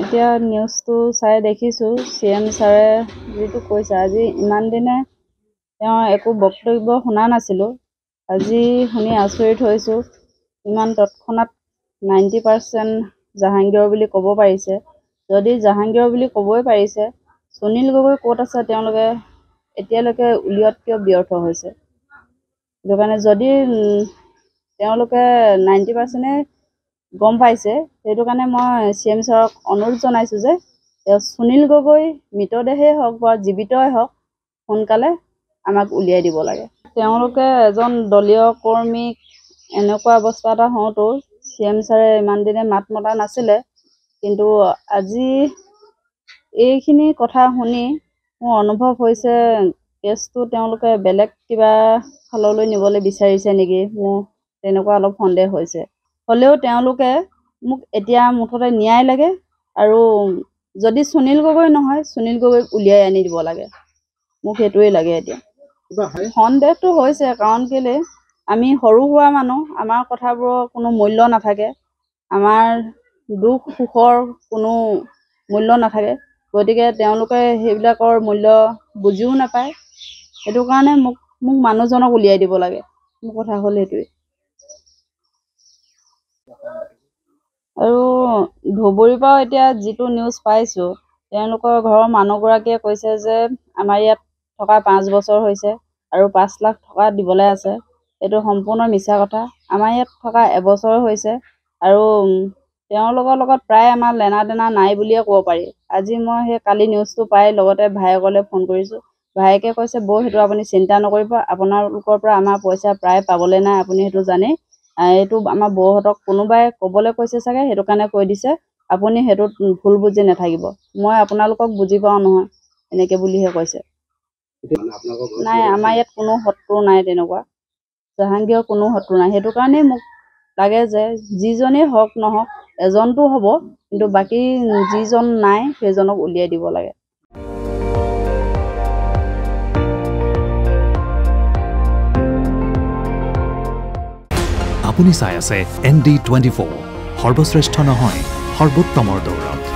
এতিয়া নিউজটো চাই দেখিছোঁ CM ছাৰে যিটো কৈছে আজি ইমান দিনে একো বক্তব্য শুনা নাছিলোঁ আজি শুনি আচৰিত হৈছোঁ ইমান তৎক্ষণাত 90% জাহাংগীৰ বুলি ক'ব পাৰিছে যদি জাহাংগীৰ বুলি ক'বই পাৰিছে সুনীল গগৈ ক'ত আছে তেওঁলোকে এতিয়ালৈকে উলিওৱাত কিয় ব্যৰ্থ হৈছে সেইটো কাৰণে যদি তেওঁলোকে 90% গম পাইছে সেইটো কাৰণে মই CM ছাৰক অনুৰোধ জনাইছোঁ যে সুনীল গগৈ মৃতদেহেই হওক বা জীৱিতই হওক সোনকালে আমাক উলিয়াই দিব লাগে তেওঁলোকে এজন দলীয় কৰ্মীক এনেকুৱা অৱস্থা এটা হওঁতো CM ছাৰে ইমান দিনে মাত মতা নাছিলে কিন্তু আজি এইখিনি কথা শুনি মোৰ অনুভৱ হৈছে কেছটো তেওঁলোকে বেলেগ কিবা ফাললৈ নিবলৈ বিচাৰিছে নেকি মোৰ তেনেকুৱা অলপ সন্দেহ হৈছে হ'লেও তেওঁলোকে মোক এতিয়া মুঠতে ন্যায় লাগে আৰু যদি সুনীল গগৈ নহয় সুনীল গগৈক উলিয়াই আনি দিব লাগে মোক সেইটোৱেই লাগে এতিয়া সন্দেহটো হৈছে কাৰণ কেলে আমি সৰু হোৱা মানুহ আমাৰ কথাবোৰৰ কোনো মূল্য নাথাকে আমাৰ দুখ সুখৰ কোনো মূল্য নাথাকে গতিকে তেওঁলোকে সেইবিলাকৰ মূল্য বুজিও নাপায় সেইটো কাৰণে মোক মানুহজনক উলিয়াই দিব লাগে মোৰ কথা হ'ল সেইটোৱেই আৰু ধুবুৰীৰ পৰা এতিয়া যিটো নিউজ পাইছোঁ তেওঁলোকৰ ঘৰৰ মানুহগৰাকীয়ে কৈছে যে আমাৰ ইয়াত থকা 5 বছৰ হৈছে আৰু 5 লাখ টকা দিবলৈ আছে এইটো সম্পূৰ্ণ মিছা কথা আমাৰ ইয়াত থকা এবছৰ হৈছে আৰু তেওঁলোকৰ লগত প্ৰায় আমাৰ লেনা দেনা নাই বুলিয়ে ক'ব পাৰি আজি মই সেই কালি নিউজটো পাই লগতে ভায়েকলৈ ফোন কৰিছোঁ ভায়েকে কৈছে বৌ সেইটো আপুনি চিন্তা নকৰিব আপোনালোকৰ পৰা আমাৰ পইচা প্ৰায় পাবলৈ নাই আপুনি সেইটো জানেই এইটো আমাৰ বৌহঁতক কোনোবাই ক'বলৈ কৈছে চাগে সেইটো কাৰণে কৈ দিছে আপুনি সেইটোত ভুল বুজি নাথাকিব মই আপোনালোকক বুজি পাওঁ নহয় এনেকৈ বুলিহে কৈছে নাই আমাৰ ইয়াত কোনো শত্ৰু নাই তেনেকুৱা জাহাংগীৰৰ কোনো শত্ৰু নাই সেইটো কাৰণেই মোক লাগে যে যিজনেই হওক নহওক এজনটো হ'ব কিন্তু বাকী যিজন নাই সেইজনক উলিয়াই দিব লাগে আপুনি চাই আছে ND24 সৰ্বশ্ৰেষ্ঠ নহয় সৰ্বোত্তমৰ দৌৰত